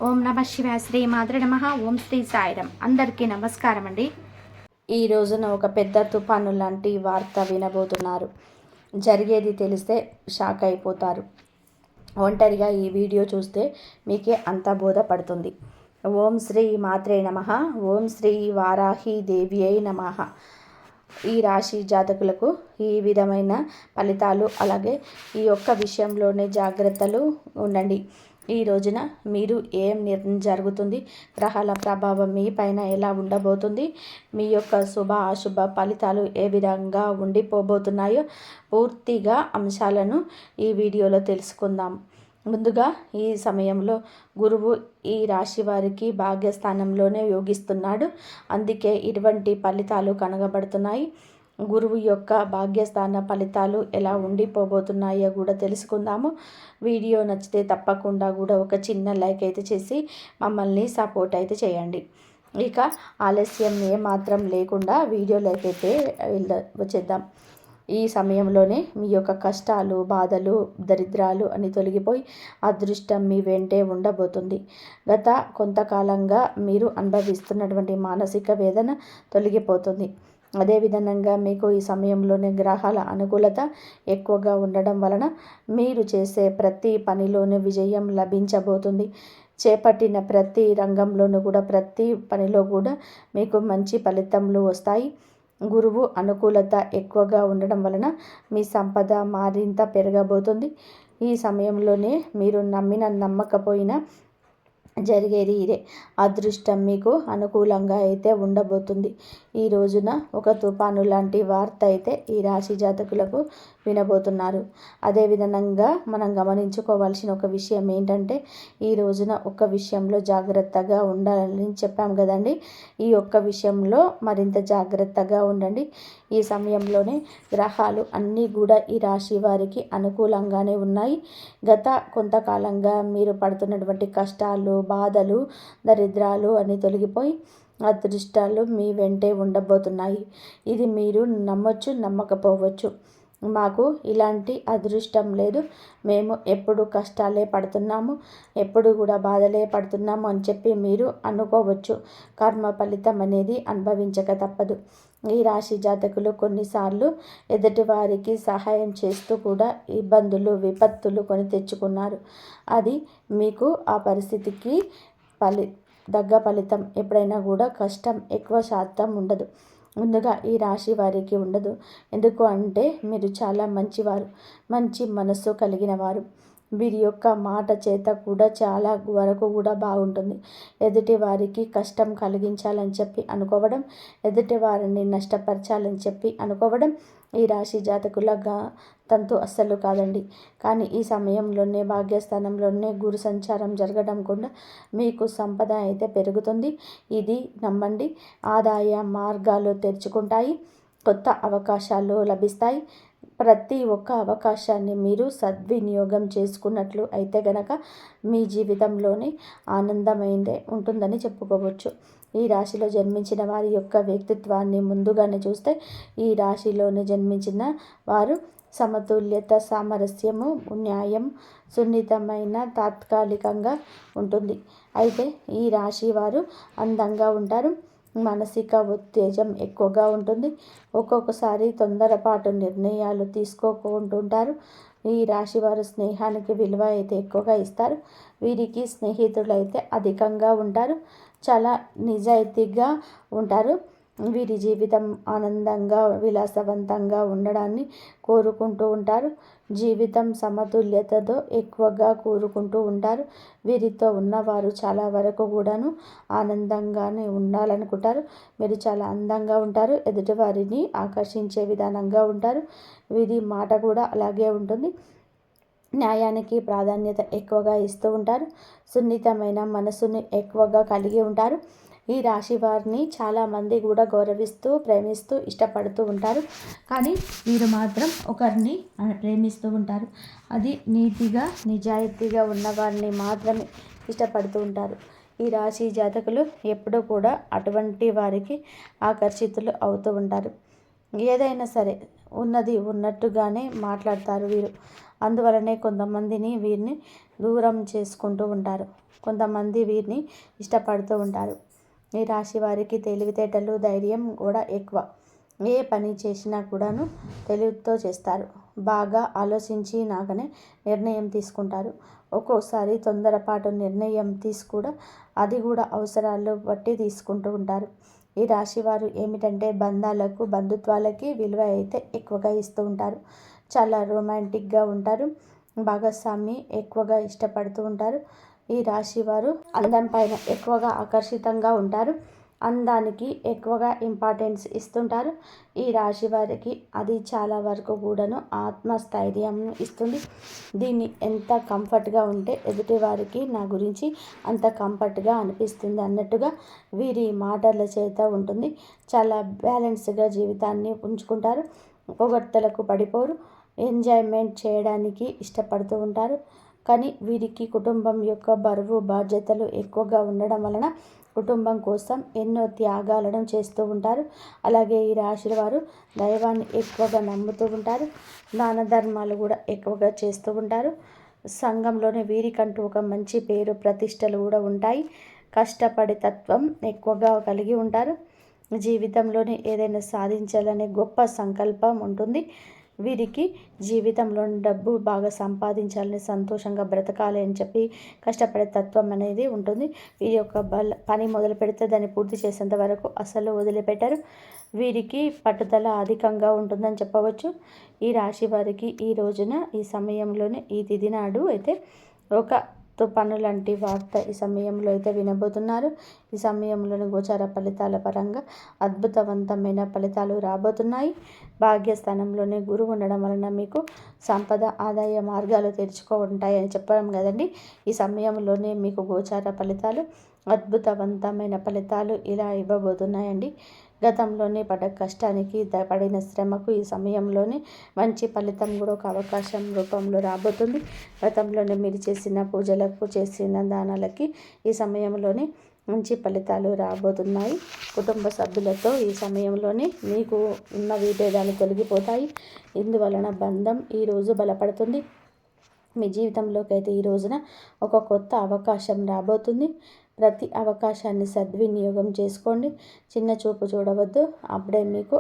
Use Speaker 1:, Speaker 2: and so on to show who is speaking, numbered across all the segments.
Speaker 1: ఓం నమ శివాయ శ్రీ మాతృ నమః. ఓం శ్రీ సాయిరం. అందరికీ నమస్కారం అండి. ఈ రోజున ఒక పెద్ద తుఫాను లాంటి వార్త వినబోతున్నారు. జరిగేది తెలిస్తే షాక్ అయిపోతారు. ఒంటరిగా ఈ వీడియో చూస్తే మీకే అంతా బోధపడుతుంది. ఓం శ్రీ మాత్రే నమః. ఓం శ్రీ వారాహి దేవ్యై నమః. ఈ రాశి జాతకులకు ఈ విధమైన ఫలితాలు, అలాగే ఈ ఒక్క విషయంలోనే జాగ్రత్తలు ఉండండి. ఈ రోజున మీరు ఏం జరుగుతుంది, గ్రహాల ప్రభావం మీ పైన ఎలా ఉండబోతుంది, మీ యొక్క శుభ అశుభ ఫలితాలు ఏ విధంగా ఉండిపోబోతున్నాయో పూర్తిగా అంశాలను ఈ వీడియోలో తెలుసుకుందాం. ముందుగా ఈ సమయంలో గురువు ఈ రాశి వారికి భాగ్యస్థానంలోనే యోగిస్తున్నాడు. అందుకే ఇటువంటి ఫలితాలు కనగబడుతున్నాయి. గురువు యొక్క భాగ్యస్థాన ఫలితాలు ఎలా ఉండిపోబోతున్నాయో కూడా తెలుసుకుందాము. వీడియో నచ్చితే తప్పకుండా కూడా ఒక చిన్న లైక్ అయితే చేసి మమ్మల్ని సపోర్ట్ అయితే చేయండి. ఇక ఆలస్యం ఏమాత్రం లేకుండా వీడియోలోకి అయితే వచ్చేద్దాం. ఈ సమయంలోనే మీ యొక్క కష్టాలు, బాధలు, దరిద్రాలు అని తొలగిపోయి అదృష్టం మీ వెంటే ఉండబోతుంది. గత కొంతకాలంగా మీరు అనుభవిస్తున్నటువంటి మానసిక వేదన తొలగిపోతుంది. అదేవిధంగా మీకు ఈ సమయంలోనే గ్రహాల అనుకూలత ఎక్కువగా ఉండడం వలన మీరు చేసే ప్రతి పనిలోనూ విజయం లభించబోతుంది. చేపట్టిన ప్రతి రంగంలోనూ కూడా, ప్రతి పనిలో కూడా మీకు మంచి ఫలితములు వస్తాయి. గురువు అనుకూలత ఎక్కువగా ఉండడం వలన మీ సంపద మరింత పెరగబోతుంది. ఈ సమయంలోనే మీరు నమ్మకపోయినా జరిగేది ఇదే. అదృష్టం మీకు అనుకూలంగా అయితే ఉండబోతుంది. ఈ రోజున ఒక తుఫాను లాంటి వార్త అయితే ఈ రాశి జాతకులకు వినబోతున్నారు. అదేవిధంగా మనం గమనించుకోవాల్సిన ఒక విషయం ఏంటంటే, ఈ రోజున ఒక విషయంలో జాగ్రత్తగా ఉండాలని చెప్పాం కదండి. ఈ ఒక్క విషయంలో మరింత జాగ్రత్తగా ఉండండి. ఈ సమయంలోనే గ్రహాలు అన్నీ కూడా ఈ రాశి వారికి అనుకూలంగానే ఉన్నాయి. గత కొంతకాలంగా మీరు పడుతున్నటువంటి కష్టాలు, బాధలు, దరిద్రాలు అని తొలగిపోయి అదృష్టాలు మీ వెంటే ఉండబోతున్నాయి. ఇది మీరు నమ్మొచ్చు, నమ్మకపోవచ్చు. మాకు ఇలాంటి అదృష్టం లేదు, మేము ఎప్పుడు కష్టాలే పడుతున్నాము, ఎప్పుడు కూడా బాధలే పడుతున్నాము అని చెప్పి మీరు అనుకోవచ్చు. కర్మ ఫలితం అనేది అనుభవించక తప్పదు. ఈ రాశి జాతకులు కొన్నిసార్లు ఎదుటివారికి సహాయం చేస్తూ కూడా ఇబ్బందులు, విపత్తులు కొని తెచ్చుకున్నారు. అది మీకు ఆ పరిస్థితికి తగ్గ ఫలితం. ఎప్పుడైనా కూడా కష్టం ఎక్కువ శాతం ఉండదు. ముందుగా ఈ రాశి వారికి ఉండదు. ఎందుకు అంటే మీరు చాలా మంచివారు, మంచి మనస్సు కలిగిన వారు. వీరి యొక్క మాట చేత కూడా చాలా వరకు కూడా బాగుంటుంది. ఎదుటి వారికి కష్టం కలిగించాలని చెప్పి అనుకోవడం, ఎదుటి వారిని నష్టపరచాలని చెప్పి అనుకోవడం ఈ రాశి జాతకులగా తంతు అస్సలు కాదండి. కానీ ఈ సమయంలోనే భాగ్యస్థానంలోనే గురు సంచారం జరగడం కూడా మీకు సంపద అయితే పెరుగుతుంది. ఇది నమ్మండి. ఆదాయ మార్గాలు తెరుచుకుంటాయి, కొత్త అవకాశాలు లభిస్తాయి. ప్రతి ఒక్క అవకాశాన్ని మీరు సద్వినియోగం చేసుకున్నట్లు అయితే గనక మీ జీవితంలోనే ఆనందమైందే ఉంటుందని చెప్పుకోవచ్చు. ఈ రాశిలో జన్మించిన వారి యొక్క వ్యక్తిత్వాన్ని ముందుగానే చూస్తే, ఈ రాశిలోనే జన్మించిన వారు సమతుల్యత, సామరస్యము, న్యాయం, సున్నితమైన తాత్కాలికంగా ఉంటుంది. అయితే ఈ రాశి వారు అందంగా ఉంటారు. మానసిక ఉత్తేజం ఎక్కువగా ఉంటుంది. ఒక్కొక్కసారి తొందరపాటు నిర్ణయాలు తీసుకోకుంటుంటారు. ఈ రాశి వారు స్నేహానికి విలువ అయితే ఎక్కువగా ఇస్తారు. వీరికి స్నేహితులు అయితే అధికంగా ఉంటారు. చాలా నిజాయితీగా ఉంటారు. వీరి జీవితం ఆనందంగా, విలాసవంతంగా ఉండడాన్ని కోరుకుంటూ ఉంటారు. జీవితం సమతుల్యతతో ఎక్కువగా కోరుకుంటూ ఉంటారు. వీరితో ఉన్నవారు చాలా వరకు కూడాను ఆనందంగానే ఉండాలనుకుంటారు. మీరు చాలా అందంగా ఉంటారు. ఎదుటివారిని ఆకర్షించే విధానంగా ఉంటారు. వీరి మాట కూడా అలాగే ఉంటుంది. న్యాయానికి ప్రాధాన్యత ఎక్కువగా ఇస్తూ ఉంటారు. సున్నితమైన మనసుని ఎక్కువగా కలిగి ఉంటారు. ఈ రాశి వారిని చాలామంది కూడా గౌరవిస్తూ, ప్రేమిస్తూ, ఇష్టపడుతూ ఉంటారు. కానీ మీరు మాత్రం ఒకరిని ప్రేమిస్తూ ఉంటారు. అది నీతిగా, నిజాయితీగా ఉన్నవారిని మాత్రమే ఇష్టపడుతూ ఉంటారు. ఈ రాశి జాతకులు ఎప్పుడూ కూడా అటువంటి వారికి ఆకర్షితులు అవుతూ ఉంటారు. ఏదైనా సరే ఉన్నది ఉన్నట్టుగానే మాట్లాడతారు వీరు. అందువలనే కొంతమందిని వీరిని దూరం చేసుకుంటూ ఉంటారు. కొంతమంది వీరిని ఇష్టపడుతూ ఉంటారు. ఈ రాశి వారికి తెలివితేటలు, ధైర్యం కూడా ఎక్కువ. ఏ పని చేసినా కూడాను తెలివితో చేస్తారు. బాగా ఆలోచించి నాకనే నిర్ణయం తీసుకుంటారు. ఒక్కోసారి తొందరపాటు నిర్ణయం అది కూడా అవసరాలు బట్టి తీసుకుంటూ ఉంటారు. ఈ రాశి వారు ఏమిటంటే బంధాలకు, బంధుత్వాలకి విలువ అయితే ఎక్కువగా ఇస్తూ ఉంటారు. చాలా రొమాంటిక్గా ఉంటారు. భాగస్వామి ఎక్కువగా ఇష్టపడుతూ ఉంటారు. ఈ రాశి వారు అందం పైన ఎక్కువగా ఆకర్షితంగా ఉంటారు. అందానికి ఎక్కువగా ఇంపార్టెన్స్ ఇస్తుంటారు. ఈ రాశి వారికి అది చాలా వరకు కూడాను ఆత్మస్థైర్యం ఇస్తుంది. దీన్ని ఎంత కంఫర్ట్గా ఉంటే ఎదుటి వారికి నా గురించి అంత కంఫర్ట్గా అనిపిస్తుంది అన్నట్టుగా వీరి మాటల చేత ఉంటుంది. చాలా బ్యాలెన్స్గా జీవితాన్ని ఉంచుకుంటారు. పొగడ్తలకు పడిపోరు. ఎంజాయ్మెంట్ చేయడానికి ఇష్టపడుతూ ఉంటారు. కానీ వీరికి కుటుంబం యొక్క బరువు, బాధ్యతలు ఎక్కువగా ఉండడం వలన కుటుంబం కోసం ఎన్నో త్యాగాలను చేస్తూ ఉంటారు. అలాగే ఈ రాశి వారు దైవాన్ని ఎక్కువగా నమ్ముతూ ఉంటారు. దాన ధర్మాలు కూడా ఎక్కువగా చేస్తూ ఉంటారు. సంఘంలోనే వీరికంటూ ఒక మంచి పేరు, ప్రతిష్టలు కూడా ఉంటాయి. కష్టపడే తత్వం ఎక్కువగా కలిగి ఉంటారు. జీవితంలోనే ఏదైనా సాధించాలనే గొప్ప సంకల్పం ఉంటుంది. వీరికి జీవితంలో డబ్బు బాగా సంపాదించాలని, సంతోషంగా బ్రతకాలి అని చెప్పి కష్టపడే తత్వం అనేది ఉంటుంది. వీరి యొక్క పని మొదలు పెడితే దాన్ని పూర్తి చేసేంత వరకు అసలు వదిలిపెట్టరు. వీరికి పట్టుదల అధికంగా ఉంటుందని చెప్పవచ్చు. ఈ రాశి వారికి ఈ రోజున, ఈ సమయంలోనే, ఈ తిథి నాడు అయితే ఒక తుఫాను లాంటి వార్త ఈ సమయంలో అయితే వినబోతున్నారు. ఈ సమయంలోని గోచార ఫలితాల పరంగా అద్భుతవంతమైన ఫలితాలు రాబోతున్నాయి. భాగ్యస్థానంలోనే గురువు ఉండడం వలన మీకు సంపద, ఆదాయ మార్గాలు తెరుచుకుంటాయని చెప్పడం కదండి. ఈ సమయంలోనే మీకు గోచార ఫలితాలు, అద్భుతవంతమైన ఫలితాలు ఇలా ఇవ్వబోతున్నాయండి. గతంలోనే పడ్డ కష్టానికి, పడిన శ్రమకు ఈ సమయంలోనే మంచి ఫలితం కూడా ఒక అవకాశం రూపంలో రాబోతుంది. గతంలోనే మీరు చేసిన పూజలకు, చేసిన దానాలకి ఈ సమయంలోనే మంచి ఫలితాలు రాబోతున్నాయి. కుటుంబ సభ్యులతో ఈ సమయంలోనే మీకు ఉన్న విభేదాలు తొలగిపోతాయి. ఇందువలన బంధం ఈరోజు బలపడుతుంది. మీ జీవితంలోకి అయితే ఈ రోజున ఒక కొత్త అవకాశం రాబోతుంది. ప్రతి అవకాశాన్ని సద్వినియోగం చేసుకోండి. చిన్న చూపు చూడవద్దు. అప్పుడే మీకు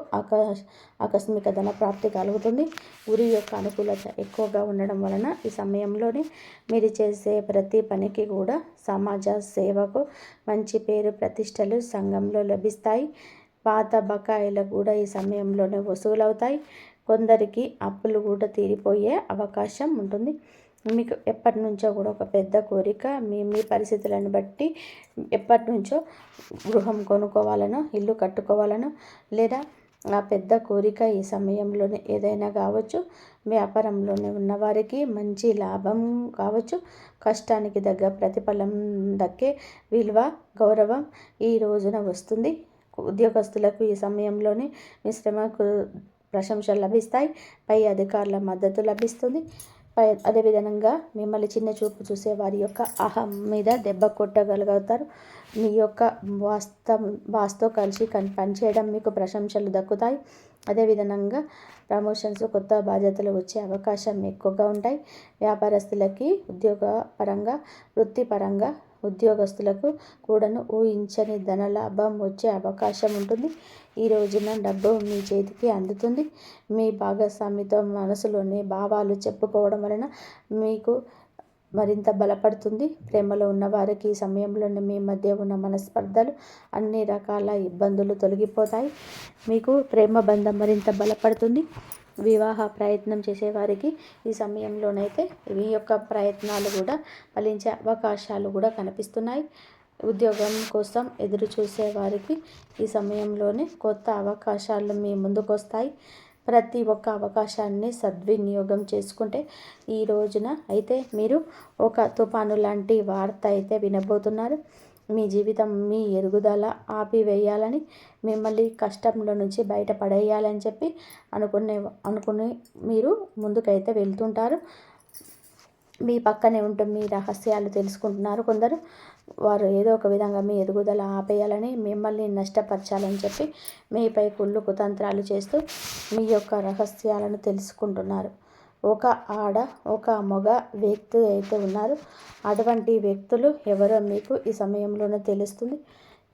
Speaker 1: ఆకస్మిక ధన ప్రాప్తి కలుగుతుంది. గురి యొక్క అనుకూలత ఎక్కువగా ఉండడం వలన ఈ సమయంలోనే మీరు చేసే ప్రతి పనికి కూడా సమాజ సేవకు మంచి పేరు, ప్రతిష్టలు సంఘంలో లభిస్తాయి. పాత బకాయిలు కూడా ఈ సమయంలోనే వసూలవుతాయి. కొందరికి అప్పులు కూడా తీరిపోయే అవకాశం ఉంటుంది. మీకు ఎప్పటి నుంచో కూడా ఒక పెద్ద కోరిక, మీ పరిస్థితులను బట్టి ఎప్పటి నుంచో గృహం కొనుక్కోవాలనో, ఇల్లు కట్టుకోవాలనో, లేదా ఆ పెద్ద కోరిక ఈ సమయంలోనే ఏదైనా కావచ్చు. వ్యాపారంలోనే ఉన్నవారికి మంచి లాభం కావచ్చు. కష్టానికి తగ్గ ప్రతిఫలం దక్కే విలువ, గౌరవం ఈ రోజున వస్తుంది. ఉద్యోగస్తులకు ఈ సమయంలోనే మీ శ్రమకు ప్రశంసలు లభిస్తాయి. పై అధికారుల మద్దతు లభిస్తుంది. అదేవిధంగా మిమ్మల్ని చిన్న చూపు చూసే వారి యొక్క అహం మీద దెబ్బ కొట్టగలుగుతారు. మీ యొక్క బాస్తో కలిసి పనిచేయడం మీకు ప్రశంసలు దక్కుతాయి. అదేవిధంగా ప్రమోషన్స్, కొత్త బాధ్యతలు వచ్చే అవకాశం ఎక్కువగా ఉంటాయి. వ్యాపారస్తులకి ఉద్యోగపరంగా, వృత్తిపరంగా ఉద్యోగస్తులకు కూడాను ఊహించని ధనలాభం వచ్చే అవకాశం ఉంటుంది. ఈ రోజున డబ్బు మీ చేతికి అందుతుంది. మీ భాగస్వామితో మనసులోని భావాలు చెప్పుకోవడం వలన మీకు మరింత బలపడుతుంది. ప్రేమలో ఉన్నవారికి ఈ సమయంలోనే మీ మధ్య ఉన్న మనస్పర్ధలు, అన్ని రకాల ఇబ్బందులు తొలగిపోతాయి. మీకు ప్రేమ బంధం మరింత బలపడుతుంది. వివాహ ప్రయత్నం చేసేవారికి ఈ సమయంలోనైతే మీ యొక్క ప్రయత్నాలు కూడా ఫలించే అవకాశాలు కూడా కనిపిస్తున్నాయి. ఉద్యోగం కోసం ఎదురు చూసే వారికి ఈ సమయంలోనే కొత్త అవకాశాలు మీ ముందుకు వస్తాయి. ప్రతి ఒక్క అవకాశాన్ని సద్వినియోగం చేసుకుంటే ఈ రోజున అయితే మీరు ఒక తుఫాను లాంటి వార్త అయితే వినబోతున్నారు. మీ జీవితం, మీ ఎదుగుదల ఆపివేయాలని, మిమ్మల్ని కష్టంలో నుంచి బయటపడేయాలని చెప్పి అనుకుని మీరు ముందుకైతే వెళ్తుంటారు. మీ పక్కనే ఉంటూ మీ రహస్యాలు తెలుసుకుంటున్నారు కొందరు. వారు ఏదో ఒక విధంగా మీ ఎదుగుదల ఆపేయాలని, మిమ్మల్ని నష్టపరచాలని చెప్పి మీపై కుళ్ళు కుతంత్రాలు చేస్తూ మీ యొక్క రహస్యాలను తెలుసుకుంటున్నారు. ఒక ఆడ ఒక మగ వ్యక్తి అయితే ఉన్నారు. అటువంటి వ్యక్తులు ఎవరో మీకు ఈ సమయంలోనే తెలుస్తుంది.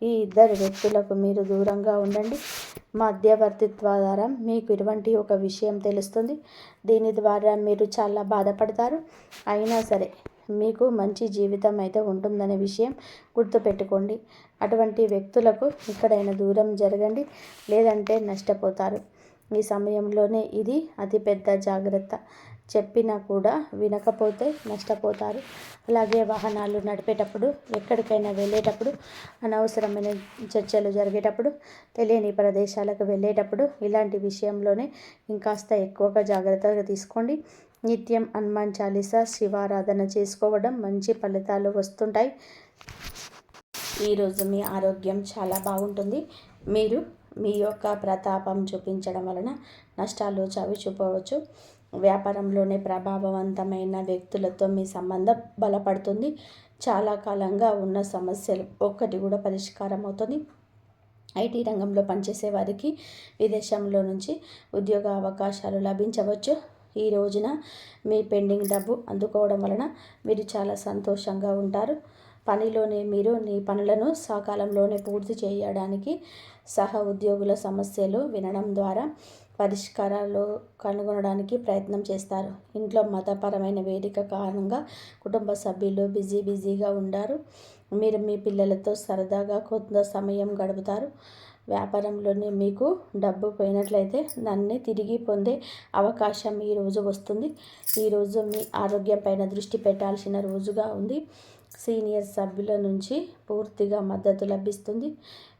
Speaker 1: ఈ ఇద్దరు వ్యక్తులకు మీరు దూరంగా ఉండండి. మధ్యవర్తిత్వ ద్వారా మీకు ఇటువంటి ఒక విషయం తెలుస్తుంది. దీని ద్వారా మీరు చాలా బాధపడతారు. అయినా సరే మీకు మంచి జీవితం అయితే ఉంటుందనే విషయం గుర్తుపెట్టుకోండి. అటువంటి వ్యక్తులకు ఎక్కడైనా దూరం జరగండి, లేదంటే నష్టపోతారు. ఈ సమయంలోనే ఇది అతిపెద్ద జాగ్రత్త. చెప్పినా కూడా వినకపోతే నష్టపోతారు. అలాగే వాహనాలు నడిపేటప్పుడు, ఎక్కడికైనా వెళ్ళేటప్పుడు, అనవసరమైన చర్చలు జరిగేటప్పుడు, తెలియని ప్రదేశాలకు వెళ్ళేటప్పుడు ఇలాంటి విషయంలోనే ఇంకాస్త ఎక్కువగా జాగ్రత్తగా తీసుకోండి. నిత్యం హనుమాన్ చాలీసా శివారాధన చేసుకోవడం మంచి ఫలితాలు వస్తుంటాయి. ఈరోజు మీ ఆరోగ్యం చాలా బాగుంటుంది. మీరు మీ యొక్క ప్రతాపం చూపించడం వలన నష్టాలు చవిచూపవచ్చు. వ్యాపారంలోనే ప్రభావవంతమైన వ్యక్తులతో మీ సంబంధం బలపడుతుంది. చాలా కాలంగా ఉన్న సమస్యలు ఒక్కటి కూడా పరిష్కారం అవుతుంది. ఐటీ రంగంలో పనిచేసే వారికి విదేశంలో నుంచి ఉద్యోగ అవకాశాలు లభించవచ్చు. ఈ రోజున మీ పెండింగ్ డబ్బు అందుకోవడం వలన మీరు చాలా సంతోషంగా ఉంటారు. పనిలోనే మీరు మీ పనులను సకాలంలోనే పూర్తి చేయడానికి సహ ఉద్యోగుల సమస్యలు వినడం ద్వారా పరిష్కారాలు కనుగొనడానికి ప్రయత్నం చేస్తారు. ఇంట్లో మతపరమైన వేదిక కారణంగా కుటుంబ సభ్యులు బిజీగా ఉంటారు. మీరు మీ పిల్లలతో సరదాగా కొంత సమయం గడుపుతారు. వ్యాపారంలోనే మీకు డబ్బు పోయినట్లయితే దాన్ని తిరిగి పొందే అవకాశం ఈరోజు వస్తుంది. ఈరోజు మీ ఆరోగ్యం పైన దృష్టి పెట్టాల్సిన రోజుగా ఉంది. సీనియర్ సభ్యుల నుంచి పూర్తిగా మద్దతు లభిస్తుంది.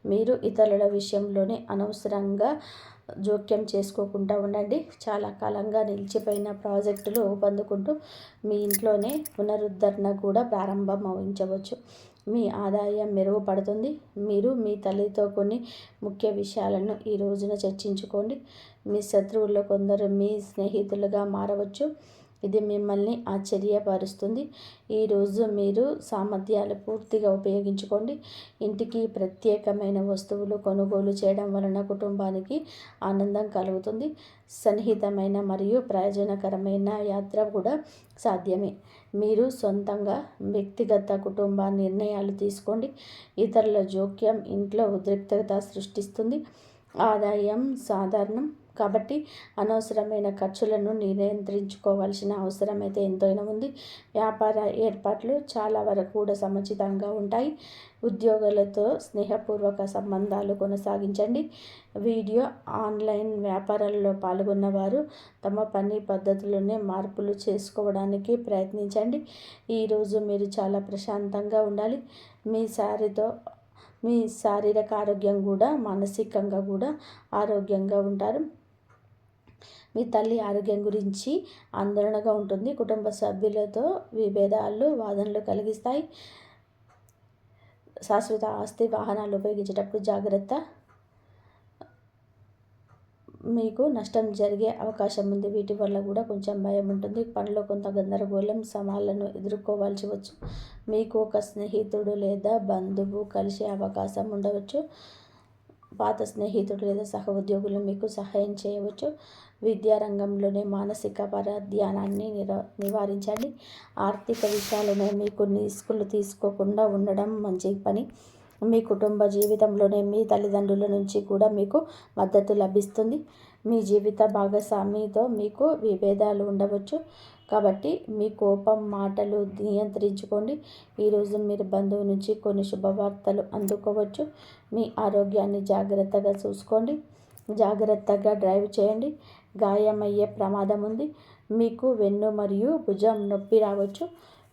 Speaker 1: మీరు ఇతరుల విషయంలోనే అనవసరంగా జోక్యం చేసుకోకుండా ఉండండి. చాలా కాలంగా నిలిచిపోయిన ప్రాజెక్టులు ఊపందుకుంటూ మీ ఇంట్లోనే పునరుద్ధరణ కూడా ప్రారంభమవించవచ్చు. మీ ఆదాయం మెరుగుపడుతుంది. మీరు మీ తల్లితో కొన్ని ముఖ్య విషయాలను ఈ రోజున చర్చించుకోండి. మీ శత్రువుల్లో కొందరు మీ స్నేహితులుగా మారవచ్చు. ఇది మిమ్మల్ని ఆశ్చర్యపరుస్తుంది. ఈరోజు మీరు సామర్థ్యాలు పూర్తిగా ఉపయోగించుకోండి. ఇంటికి ప్రత్యేకమైన వస్తువులు కొనుగోలు చేయడం వలన కుటుంబానికి ఆనందం కలుగుతుంది. సన్నిహితమైన మరియు ప్రయోజనకరమైన యాత్ర కూడా సాధ్యమే. మీరు సొంతంగా వ్యక్తిగత కుటుంబ నిర్ణయాలు తీసుకోండి. ఇతరుల జోక్యం ఇంట్లో ఉద్రిక్తత సృష్టిస్తుంది. ఆదాయం సాధారణం కాబట్టి అనవసరమైన ఖర్చులను నియంత్రించుకోవాల్సిన అవసరం అయితే ఎంతైనా ఉంది. వ్యాపార ఏర్పాట్లు చాలా వరకు కూడా సముచితంగా ఉంటాయి. ఉద్యోగులతో స్నేహపూర్వక సంబంధాలు కొనసాగించండి. వీడియో ఆన్లైన్ వ్యాపారాల్లో పాల్గొన్న వారు తమ పని పద్ధతుల్లోనే మార్పులు చేసుకోవడానికి ప్రయత్నించండి. ఈరోజు మీరు చాలా ప్రశాంతంగా ఉండాలి. మీ శారీరక ఆరోగ్యం కూడా మానసికంగా కూడా ఆరోగ్యంగా ఉంటారు. మీ తల్లి ఆరోగ్యం గురించి ఆందోళనగా ఉంటుంది. కుటుంబ సభ్యులతో విభేదాలు వాదనలు కలిగిస్తాయి. శాశ్వత ఆస్తి వాహనాలు ఉపయోగించేటప్పుడు జాగ్రత్త. మీకు నష్టం జరిగే అవకాశం ఉంది. వీటి వల్ల కూడా కొంచెం భయం ఉంటుంది. పనిలో కొంత గందరగోళం సవాళ్లను ఎదుర్కోవాల్సి వచ్చు. మీకు ఒక స్నేహితుడు లేదా బంధువు కలిసే అవకాశం ఉండవచ్చు. పాత స్నేహితుడు లేదా సహ ఉద్యోగులు మీకు సహాయం చేయవచ్చు. విద్యారంగంలోనే మానసిక పరధ్యానాన్ని నివారించండి. ఆర్థిక విషయాలను మీకు రిస్కులు తీసుకోకుండా ఉండడం మంచి పని. మీ కుటుంబ జీవితంలోనే మీ తల్లిదండ్రుల నుంచి కూడా మీకు మద్దతు లభిస్తుంది. మీ జీవిత భాగస్వామితో మీకు విభేదాలు ఉండవచ్చు. కాబట్టి మీ కోపం మాటలు నియంత్రించుకోండి. ఈరోజు మీరు బంధువు నుంచి కొన్ని శుభవార్తలు అందుకోవచ్చు. మీ ఆరోగ్యాన్ని జాగ్రత్తగా చూసుకోండి. జాగ్రత్తగా డ్రైవ్ చేయండి. గాయమయ్యే ప్రమాదం ఉంది. మీకు వెన్ను మరియు భుజం నొప్పి రావచ్చు.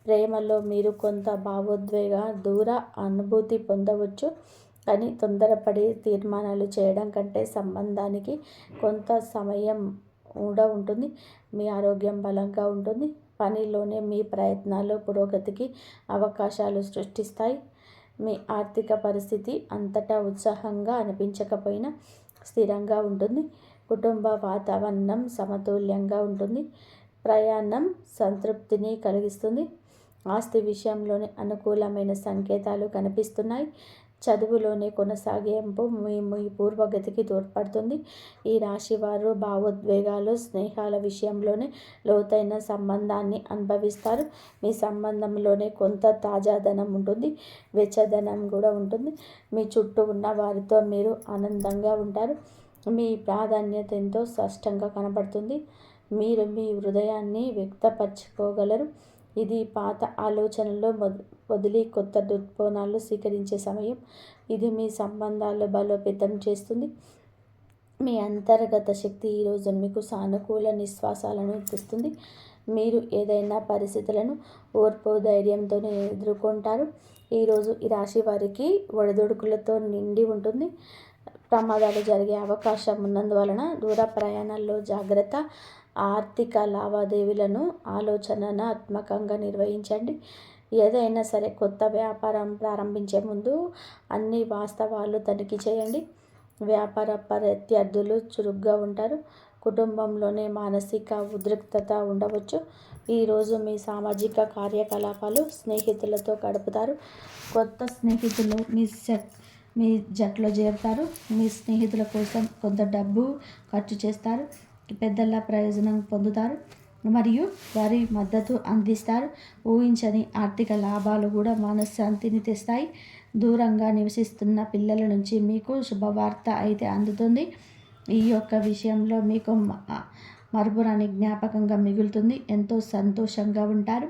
Speaker 1: ప్రేమలో మీరు కొంత భావోద్వేగ దూర అనుభూతి పొందవచ్చు. కానీ తొందరపడి తీర్మానాలు చేయడం కంటే సంబంధానికి కొంత సమయం కూడా ఉంటుంది. మీ ఆరోగ్యం బలంగా ఉంటుంది. పనిలోనే మీ ప్రయత్నాలు పురోగతికి అవకాశాలు సృష్టిస్తాయి. మీ ఆర్థిక పరిస్థితి అంతటా ఉత్సాహంగా అనిపించకపోయినా స్థిరంగా ఉంటుంది. కుటుంబ వాతావరణం సమతుల్యంగా ఉంటుంది. ప్రయాణం సంతృప్తిని కలిగిస్తుంది. ఆస్తి విషయంలోనే అనుకూలమైన సంకేతాలు కనిపిస్తున్నాయి. చదువులోనే కొనసాగింపు మీ పూర్వగతికి తోడ్పడుతుంది. ఈ రాశి వారు భావోద్వేగాలు, స్నేహాల విషయంలోనే లోతైన సంబంధాన్ని అనుభవిస్తారు. మీ సంబంధంలోనే కొంత తాజాదనం ఉంటుంది, వెచ్చదనం కూడా ఉంటుంది. మీ చుట్టూ ఉన్న వారితో మీరు ఆనందంగా ఉంటారు. మీ ప్రాధాన్యత ఎంతో స్పష్టంగా కనబడుతుంది. మీరు మీ హృదయాన్ని వ్యక్తపరచుకోగలరు. ఇది పాత ఆలోచనల్లో వదిలి కొత్త దృక్కోణాలు స్వీకరించే సమయం. ఇది మీ సంబంధాలు బలోపేతం చేస్తుంది. మీ అంతర్గత శక్తి ఈరోజు మీకు సానుకూల నిశ్వాసాలను తెస్తుంది. మీరు ఏదైనా పరిస్థితులను ఓర్పు, ధైర్యంతో ఎదుర్కొంటారు. ఈరోజు ఈ రాశి వారికి ఒడిదుడుకులతో నిండి ఉంటుంది. ప్రమాదాలు జరిగే అవకాశం ఉన్నందువలన దూర ప్రయాణాల్లో జాగ్రత్త. ఆర్థిక లావాదేవీలను ఆలోచనాత్మకంగా నిర్వహించండి. ఏదైనా సరే కొత్త వ్యాపారం ప్రారంభించే ముందు అన్ని వాస్తవాలు తనిఖీ చేయండి. వ్యాపార ప్రత్యర్థులు చురుగ్గా ఉంటారు. కుటుంబంలోనే మానసిక ఉద్రిక్తత ఉండవచ్చు. ఈరోజు మీ సామాజిక కార్యకలాపాలు స్నేహితులతో గడుపుతారు. కొత్త స్నేహితులు మీ జట్లో చేరుతారు. మీ స్నేహితుల కోసం కొంత డబ్బు ఖర్చు చేస్తారు. పెద్దల ప్రయోజనం పొందుతారు మరియు వారి మద్దతు అందిస్తారు. ఊహించని ఆర్థిక లాభాలు కూడా మనశ్శాంతిని తెస్తాయి. దూరంగా నివసిస్తున్న పిల్లల నుంచి మీకు శుభవార్త అయితే అందుతుంది. ఈ యొక్క విషయంలో మీకు మరపురాని జ్ఞాపకంగా మిగులుతుంది. ఎంతో సంతోషంగా ఉంటారు.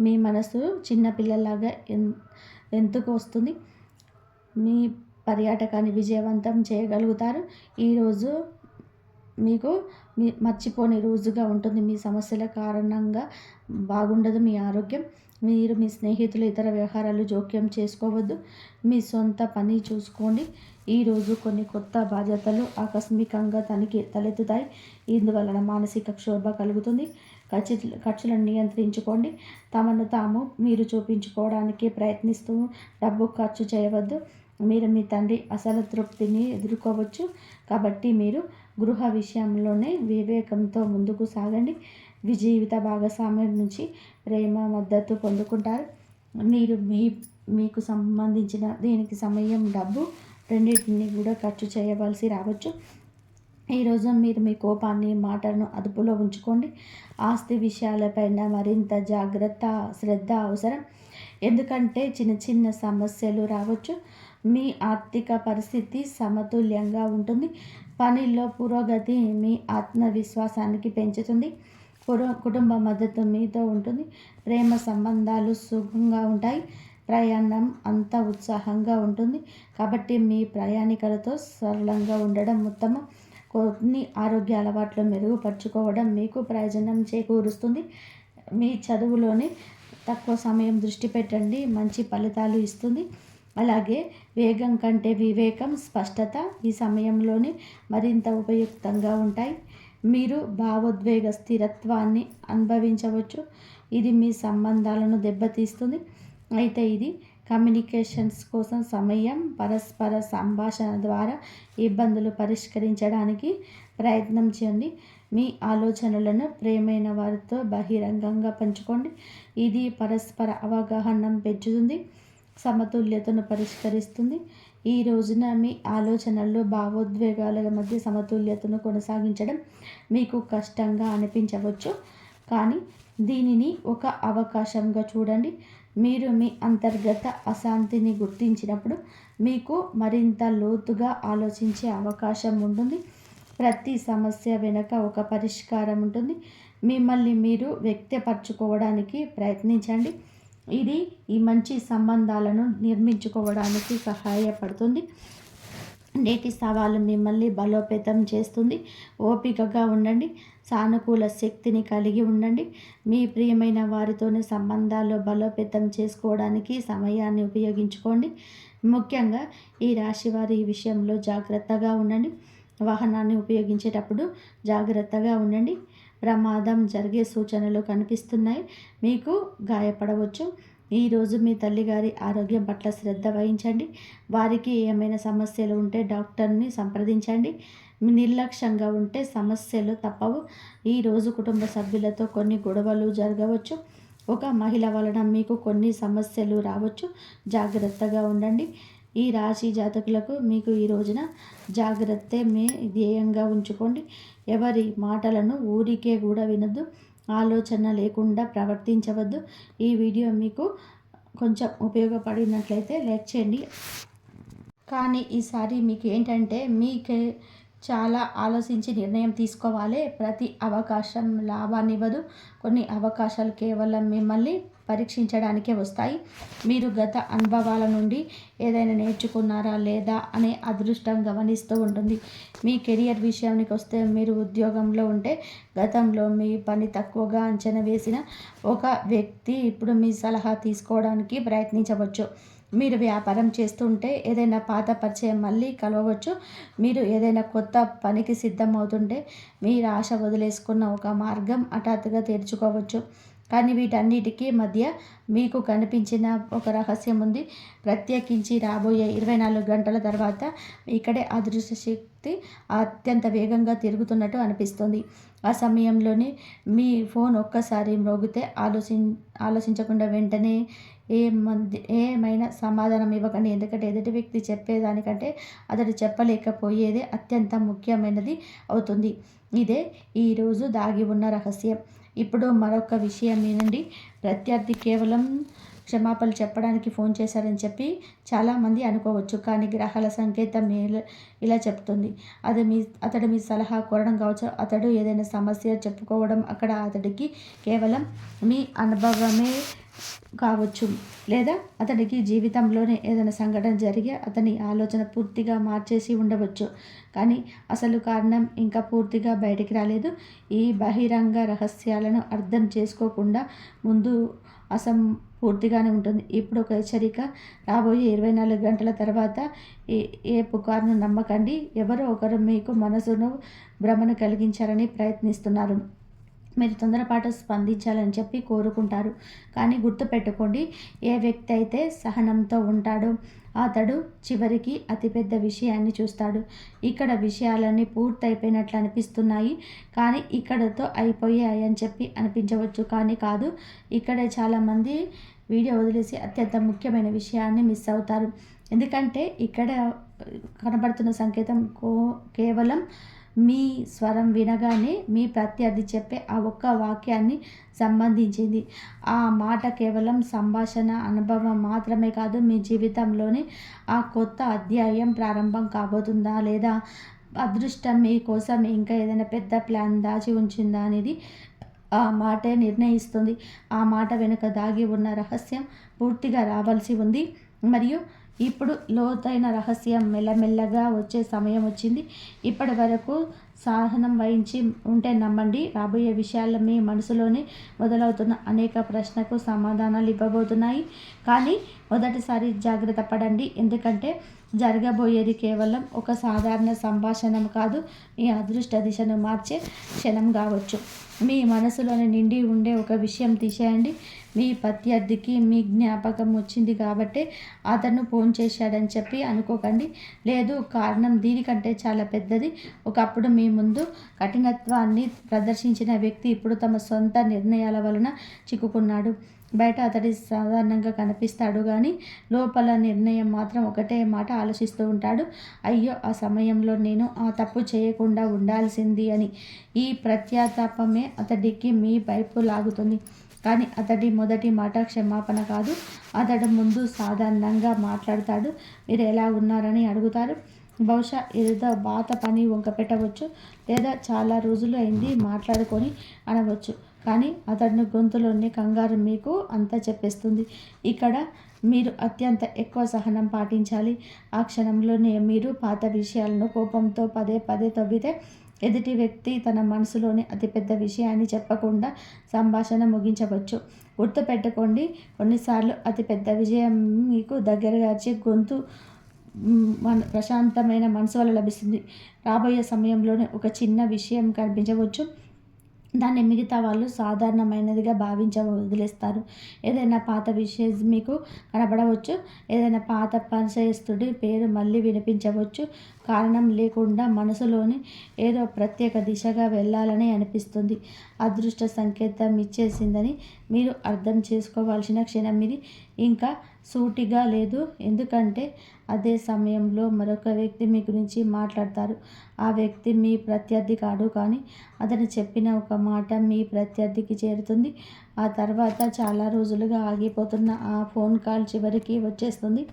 Speaker 1: మీ మనసు చిన్నపిల్లలాగా ఎందుకు వస్తుంది. మీ పర్యాటకాన్ని విజయవంతం చేయగలుగుతారు. ఈరోజు మీకు మర్చిపోని రోజుగా ఉంటుంది. మీ సమస్యల కారణంగా బాగుండదు మీ ఆరోగ్యం. మీరు మీ స్నేహితులు ఇతర వ్యవహారాలు జోక్యం చేసుకోవద్దు. మీ సొంత పని చూసుకోండి. ఈరోజు కొన్ని కొత్త బాధ్యతలు ఆకస్మికంగా తలెత్తుతాయి. ఇందువలన మానసిక క్షోభ కలుగుతుంది. ఖర్చులను నియంత్రించుకోండి. తమను తాము మీరు చూపించుకోవడానికి ప్రయత్నిస్తూ డబ్బు ఖర్చు చేయవద్దు. మీరు మీ తండ్రి అసంతృప్తిని ఎదుర్కోవచ్చు. కాబట్టి మీరు గృహ విషయంలోనే వివేకంతో ముందుకు సాగండి. జీవిత భాగస్వామ్యం నుంచి ప్రేమ, మద్దతు పొందుకుంటారు. మీరు మీకు సంబంధించిన దీనికి సమయం, డబ్బు రెండింటిని కూడా ఖర్చు చేయవలసి రావచ్చు. ఈరోజు మీరు మీ కోపాన్ని, మాటలను అదుపులో ఉంచుకోండి. ఆస్తి విషయాలపైన మరింత జాగ్రత్త, శ్రద్ధ అవసరం. ఎందుకంటే చిన్న చిన్న సమస్యలు రావచ్చు. మీ ఆర్థిక పరిస్థితి సమతుల్యంగా ఉంటుంది. పనిలో పురోగతి మీ ఆత్మవిశ్వాసానికి పెంచుతుంది. కుటుంబ మద్దతు మీతో ఉంటుంది. ప్రేమ సంబంధాలు సుఖంగా ఉంటాయి. ప్రయాణం అంతా ఉత్సాహంగా ఉంటుంది. కాబట్టి మీ ప్రయాణికులతో సరళంగా ఉండడం ఉత్తమం. కొన్ని ఆరోగ్య అలవాట్లు మెరుగుపరుచుకోవడం మీకు ప్రయోజనం చేకూరుస్తుంది. మీ చదువులోనే తక్కువ సమయం దృష్టి పెట్టండి, మంచి ఫలితాలు ఇస్తుంది. అలాగే వేగం కంటే వివేకం, స్పష్టత ఈ సమయంలోనే మరింత ఉపయుక్తంగా ఉంటాయి. మీరు భావోద్వేగ స్థిరత్వాన్ని అనుభవించవచ్చు. ఇది మీ సంబంధాలను దెబ్బతీస్తుంది. అయితే ఇది కమ్యూనికేషన్స్ కోసం సమయం. పరస్పర సంభాషణ ద్వారా ఇబ్బందులు పరిష్కరించడానికి ప్రయత్నం చేయండి. మీ ఆలోచనలను ప్రియమైన వారితో బహిరంగంగా పంచుకోండి. ఇది పరస్పర అవగాహన పెంచుతుంది, సమతుల్యతను పరిష్కరిస్తుంది. ఈ రోజున మీ ఆలోచనలు, భావోద్వేగాల మధ్య సమతుల్యతను కొనసాగించడం మీకు కష్టంగా అనిపించవచ్చు. కానీ దీనిని ఒక అవకాశంగా చూడండి. మీరు మీ అంతర్గత అశాంతిని గుర్తించినప్పుడు మీకు మరింత లోతుగా ఆలోచించే అవకాశం ఉంటుంది. ప్రతి సమస్య వెనుక ఒక పరిష్కారం ఉంటుంది. మిమ్మల్ని మీరు వ్యక్తపరచుకోవడానికి ప్రయత్నించండి. ఇది ఈ మంచి సంబంధాలను నిర్మించుకోవడానికి సహాయపడుతుంది. నేటి సవాలు మిమ్మల్ని బలోపేతం చేస్తుంది. ఓపికగా ఉండండి. సానుకూల శక్తిని కలిగి ఉండండి. మీ ప్రియమైన వారితోనే సంబంధాలు బలోపేతం చేసుకోవడానికి సమయాన్ని ఉపయోగించుకోండి. ముఖ్యంగా ఈ రాశి వారి ఈ విషయంలో జాగ్రత్తగా ఉండండి. వాహనాన్ని ఉపయోగించేటప్పుడు జాగ్రత్తగా ఉండండి. ప్రమాదం జరిగే సూచనలు కనిపిస్తున్నాయి. మీకు గాయపడవచ్చు. ఈరోజు మీ తల్లిగారి ఆరోగ్యం పట్ల శ్రద్ధ వహించండి. వారికి ఏమైనా సమస్యలు ఉంటే డాక్టర్ని సంప్రదించండి. నిర్లక్ష్యంగా ఉంటే సమస్యలు తప్పవు. ఈరోజు కుటుంబ సభ్యులతో కొన్ని గొడవలు జరగవచ్చు. ఒక మహిళ వలన మీకు కొన్ని సమస్యలు రావచ్చు. జాగ్రత్తగా ఉండండి. ఈ రాశి జాతకులకు మీకు ఈ రోజున జాగ్రత్త మీ ధ్యేయంగా ఉంచుకోండి. ఎవరి మాటలను ఊరికే కూడా వినొద్దు. ఆలోచన లేకుండా ప్రవర్తించవద్దు. ఈ వీడియో మీకు కొంచెం ఉపయోగపడినట్లయితే లైక్ చేయండి. కానీ ఈసారి మీకు ఏంటంటే మీకే చాలా ఆలోచించి నిర్ణయం తీసుకోవాలి. ప్రతి అవకాశం లాభాన్నివ్వదు. కొన్ని అవకాశాలు కేవలం మిమ్మల్ని పరీక్షించడానికే వస్తాయి. మీరు గత అనుభవాల నుండి ఏదైనా నేర్చుకున్నారా లేదా అనే అదృష్టం గమనిస్తూ ఉంటుంది. మీ కెరియర్ విషయానికి వస్తే మీరు ఉద్యోగంలో ఉంటే గతంలో మీ పని తక్కువగా అంచనా వేసిన ఒక వ్యక్తి ఇప్పుడు మీ సలహా తీసుకోవడానికి ప్రయత్నించవచ్చు. మీరు వ్యాపారం చేస్తుంటే ఏదైనా పాత పరిచయం మళ్ళీ కలవచ్చు. మీరు ఏదైనా కొత్త పనికి సిద్ధమవుతుంటే మీరు ఆశ వదిలేసుకున్న ఒక మార్గం హఠాత్తుగా తెరుచుకోవచ్చు. కానీ వీటన్నిటికీ మధ్య మీకు కనిపించిన ఒక రహస్యం ఉంది. ప్రత్యేకించి రాబోయే 24 గంటల తర్వాత ఇక్కడే అదృష్ట శక్తి అత్యంత వేగంగా తిరుగుతున్నట్టు అనిపిస్తుంది. ఆ సమయంలోనే మీ ఫోన్ ఒక్కసారి మ్రోగితే ఆలోచించకుండా వెంటనే ఏమైనా సమాధానం ఇవ్వకండి. ఎందుకంటే ఎదుటి వ్యక్తి చెప్పేదానికంటే అతడు చెప్పలేకపోయేదే అత్యంత ముఖ్యమైనది అవుతుంది. ఇదే ఈరోజు దాగి ఉన్న రహస్యం. ఇప్పుడు మరొక విషయం వినండి. ప్రత్యర్థి కేవలం క్షమాపణలు చెప్పడానికి ఫోన్ చేశారని చెప్పి చాలామంది అనుకోవచ్చు. కానీ గ్రహాల సంకేతం ఇలా చెప్తుంది. అతడు మీ సలహా కోరడం కావచ్చు. అతడు ఏదైనా సమస్య చెప్పుకోవడం అక్కడ అతడికి కేవలం మీ అనుభవమే కావచ్చు. లేదా అతడికి జీవితంలోనే ఏదైనా సంఘటన జరిగి అతని ఆలోచన పూర్తిగా మార్చేసి ఉండవచ్చు. కానీ అసలు కారణం ఇంకా పూర్తిగా బయటికి రాలేదు. ఈ బహిరంగ రహస్యాలను అర్థం చేసుకోకుండా ముందు పూర్తిగానే ఉంటుంది. ఇప్పుడు ఒక హెచ్చరిక. రాబోయే 24 గంటల తర్వాత ఏ పుకార్ను నమ్మకండి. ఎవరో ఒకరు మీకు మనసును భ్రమను కలిగించాలని ప్రయత్నిస్తున్నారు. మీరు తొందరపాటు స్పందించాలని చెప్పి కోరుకుంటారు. కానీ గుర్తుపెట్టుకోండి, ఏ వ్యక్తి అయితే సహనంతో ఉంటాడో అతడు చివరికి అతిపెద్ద విషయాన్ని చూస్తాడు. ఇక్కడ విషయాలన్నీ పూర్తయిపోయినట్లు అనిపిస్తున్నాయి. కానీ ఇక్కడతో అయిపోయాయి అని చెప్పి అనిపించవచ్చు. కానీ కాదు. ఇక్కడే చాలామంది వీడియో వదిలేసి అత్యంత ముఖ్యమైన విషయాన్ని మిస్ అవుతారు. ఎందుకంటే ఇక్కడ కనబడుతున్న సంకేతం కేవలం మీ స్వరం వినగానే మీ ప్రత్యర్థి చెప్పే ఆ ఒక్క వాక్యాన్ని సంబంధించింది. ఆ మాట కేవలం సంభాషణ అనుభవం మాత్రమే కాదు. మీ జీవితంలోనే ఆ కొత్త అధ్యాయం ప్రారంభం కాబోతుందా లేదా అదృష్టం మీ కోసం ఇంకా ఏదైనా పెద్ద ప్లాన్ దాచి ఉంచిందా అనేది ఆ మాటే నిర్ణయిస్తుంది. ఆ మాట వెనుక దాగి ఉన్న రహస్యం పూర్తిగా రావాల్సి ఉంది. మరియు ఇప్పుడు లోతైన రహస్యం మెల్లమెల్లగా వచ్చే సమయం వచ్చింది. ఇప్పటి వరకు సహనం వహించి ఉంటే నమ్మండి, రాబోయే విషయాలు మీ మనసులోనే మొదలవుతున్న అనేక ప్రశ్నకు సమాధానాలు ఇవ్వబోతున్నాయి. కానీ మొదటిసారి జాగ్రత్త పడండి. ఎందుకంటే జరగబోయేది కేవలం ఒక సాధారణ సంభాషణ కాదు. మీ అదృష్ట దిశను మార్చే క్షణం కావచ్చు. మీ మనసులోని నిండి ఉండే ఒక విషయం తీసేయండి. మీ ప్రత్యర్థికి మీ జ్ఞాపకం వచ్చింది కాబట్టి అతను ఫోన్ చేశాడని చెప్పి అనుకోకండి. లేదు, కారణం దీనికంటే చాలా పెద్దది. ఒకప్పుడు మీ ముందు కఠినత్వాన్ని ప్రదర్శించిన వ్యక్తి ఇప్పుడు తమ సొంత నిర్ణయాల వలన చిక్కుకున్నాడు. బయట అతడి సాధారణంగా కనిపిస్తాడు కానీ లోపల నిర్ణయం మాత్రం ఒకటే మాట ఆలోచిస్తూ ఉంటాడు. అయ్యో, ఆ సమయంలో నేను ఆ తప్పు చేయకుండా ఉండాల్సింది అని. ఈ ప్రత్యాతాపమే అతడికి మీ వైపు లాగుతుంది. కానీ అతడి మొదటి మాట క్షమాపణ కాదు. అతడు ముందు సాధారణంగా మాట్లాడతాడు. మీరు ఎలా ఉన్నారని అడుగుతారు. బహుశా ఏదో బాత పని వంక పెట్టవచ్చు. లేదా చాలా రోజులు అయింది మాట్లాడుకొని అనవచ్చు. కానీ అతడిని గొంతులోని కంగారు మీకు అంతా చెప్పేస్తుంది. ఇక్కడ మీరు అత్యంత ఎక్కువ సహనం పాటించాలి. ఆ క్షణంలోనే మీరు పాత విషయాలను కోపంతో పదే పదే తవ్వితే ఎదుటి వ్యక్తి తన మనసులోని అతిపెద్ద విషయాన్ని చెప్పకుండా సంభాషణ ముగించవచ్చు. గుర్తుపెట్టుకోండి, కొన్నిసార్లు అతిపెద్ద విజయం మీకు దగ్గరగా వచ్చి గొంతు ప్రశాంతమైన మనసు వల్ల లభిస్తుంది. రాబోయే సమయంలోనే ఒక చిన్న విషయం కనిపించవచ్చు. దాన్ని మిగతా వాళ్ళు సాధారణమైనదిగా వదిలేస్తారు. ఏదైనా పాత విషయం మీకు కనబడవచ్చు. ఏదైనా పాత పరిచయస్తుడి పేరు మళ్ళీ వినిపించవచ్చు. కారణం లేకుండా మనసులోని ఏదో ప్రత్యేక దిశగా వెళ్ళాలని అనిపిస్తుంది. అదృష్ట సంకేతం ఇచ్చేసిందని మీరు అర్థం చేసుకోవాల్సిన క్షణం ఇది. ఇంకా సూటిగా లేదు. ఎందుకంటే అదే సమయంలో మరొక వ్యక్తి మీ గురించి మాట్లాడతారు. ఆ వ్యక్తి మీ ప్రత్యర్థి కాడు, కానీ అతను చెప్పిన ఒక మాట మీ ప్రత్యర్థికి చేరుతుంది. ఆ తర్వాత చాలా రోజులుగా ఆగిపోతున్న ఆ ఫోన్ కాల్ చివరికి వచ్చేస్తుంది.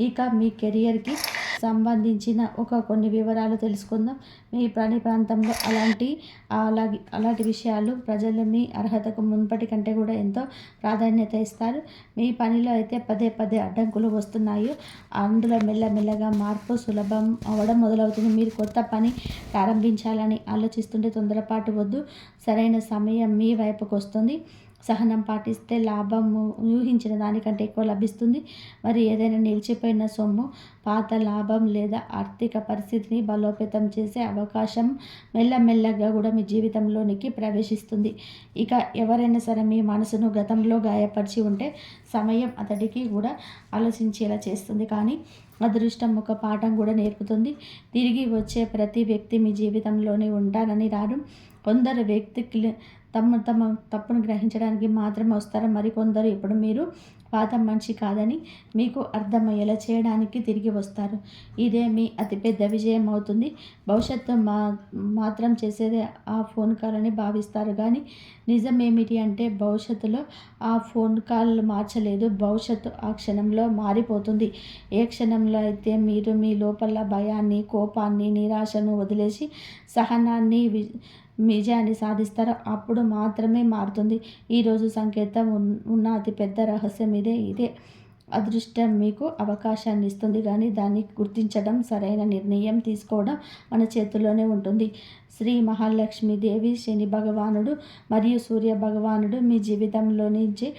Speaker 1: ఇక మీ కెరియర్కి సంబంధించిన కొన్ని వివరాలు తెలుసుకుందాం. మీ పని ప్రాంతంలో అలాంటి విషయాలు ప్రజలు మీ అర్హతకు మునుపటి కంటే కూడా ఎంతో ప్రాధాన్యత ఇస్తారు. మీ పనిలో అయితే పదే పదే అడ్డంకులు వస్తున్నాయో అందులో మెల్లమెల్లగా మార్పు సులభం అవ్వడం మొదలవుతుంది. మీరు కొత్త పని ప్రారంభించాలని ఆలోచిస్తుంటే తొందరపాటు వద్దు. సరైన సమయం మీ వైపుకు వస్తుంది. సహనం పాటిస్తే లాభం ఊహించిన దానికంటే ఎక్కువ లభిస్తుంది. మరి ఏదైనా నిలిచిపోయిన సొమ్ము, పాత లాభం లేదా ఆర్థిక పరిస్థితిని బలోపేతం చేసే అవకాశం మెల్లమెల్లగా కూడా మీ జీవితంలోనికి ప్రవేశిస్తుంది. ఇక ఎవరైనా సరే మీ మనసును గతంలో గాయపరిచి ఉంటే సమయం అతడికి కూడా ఆలోచించేలా చేస్తుంది. కానీ అదృష్టం ఒక పాఠం కూడా నేర్పుతుంది. తిరిగి వచ్చే ప్రతి వ్యక్తి మీ జీవితంలోనే ఉంటానని రాడు. కొందరు వ్యక్తులు తమ తప్పును గ్రహించడానికి మాత్రమే వస్తారు. మరికొందరు ఇప్పుడు మీరు పాత మనిషి కాదని మీకు అర్థమయ్యేలా చేయడానికి తిరిగి వస్తారు. ఇదే మీ అతిపెద్ద విజయం అవుతుంది. భవిష్యత్తు మాత్రం చేసేదే ఆ ఫోన్ కాల్ అని భావిస్తారు, కానీ నిజం ఏమిటి అంటే భవిష్యత్తులో ఆ ఫోన్ కాల్ మార్చలేదు. భవిష్యత్తు ఆ క్షణంలో మారిపోతుంది. ఏ క్షణంలో అయితే మీరు మీ లోపల భయాన్ని, కోపాన్ని, నిరాశను వదిలేసి సహనాన్ని, విజయాన్ని సాధిస్తారో అప్పుడు మాత్రమే మారుతుంది. ఈరోజు సంకేతం ఉన్న అతిపెద్ద రహస్యం ఇదే. అదృష్టం మీకు అవకాశాన్ని ఇస్తుంది, కానీ దాన్ని గుర్తించడం, సరైన నిర్ణయం తీసుకోవడం మన చేతుల్లోనే ఉంటుంది. శ్రీ మహాలక్ష్మీదేవి, శని భగవానుడు మరియు సూర్య భగవానుడు మీ జీవితంలో నుంచి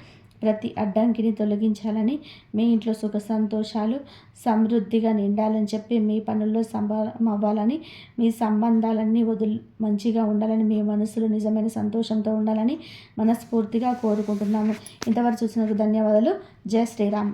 Speaker 1: ప్రతి అడ్డంకిని తొలగించాలని, మీ ఇంట్లో సుఖ సంతోషాలు సమృద్ధిగా నిండాలని చెప్పి, మీ పనుల్లో అవ్వాలని, మీ సంబంధాలన్నీ మంచిగా ఉండాలని, మీ మనసులో నిజమైన సంతోషంతో ఉండాలని మనస్ఫూర్తిగా కోరుకుంటున్నాము. ఇంతవరకు చూసినందుకు ధన్యవాదాలు. జై శ్రీరామ్.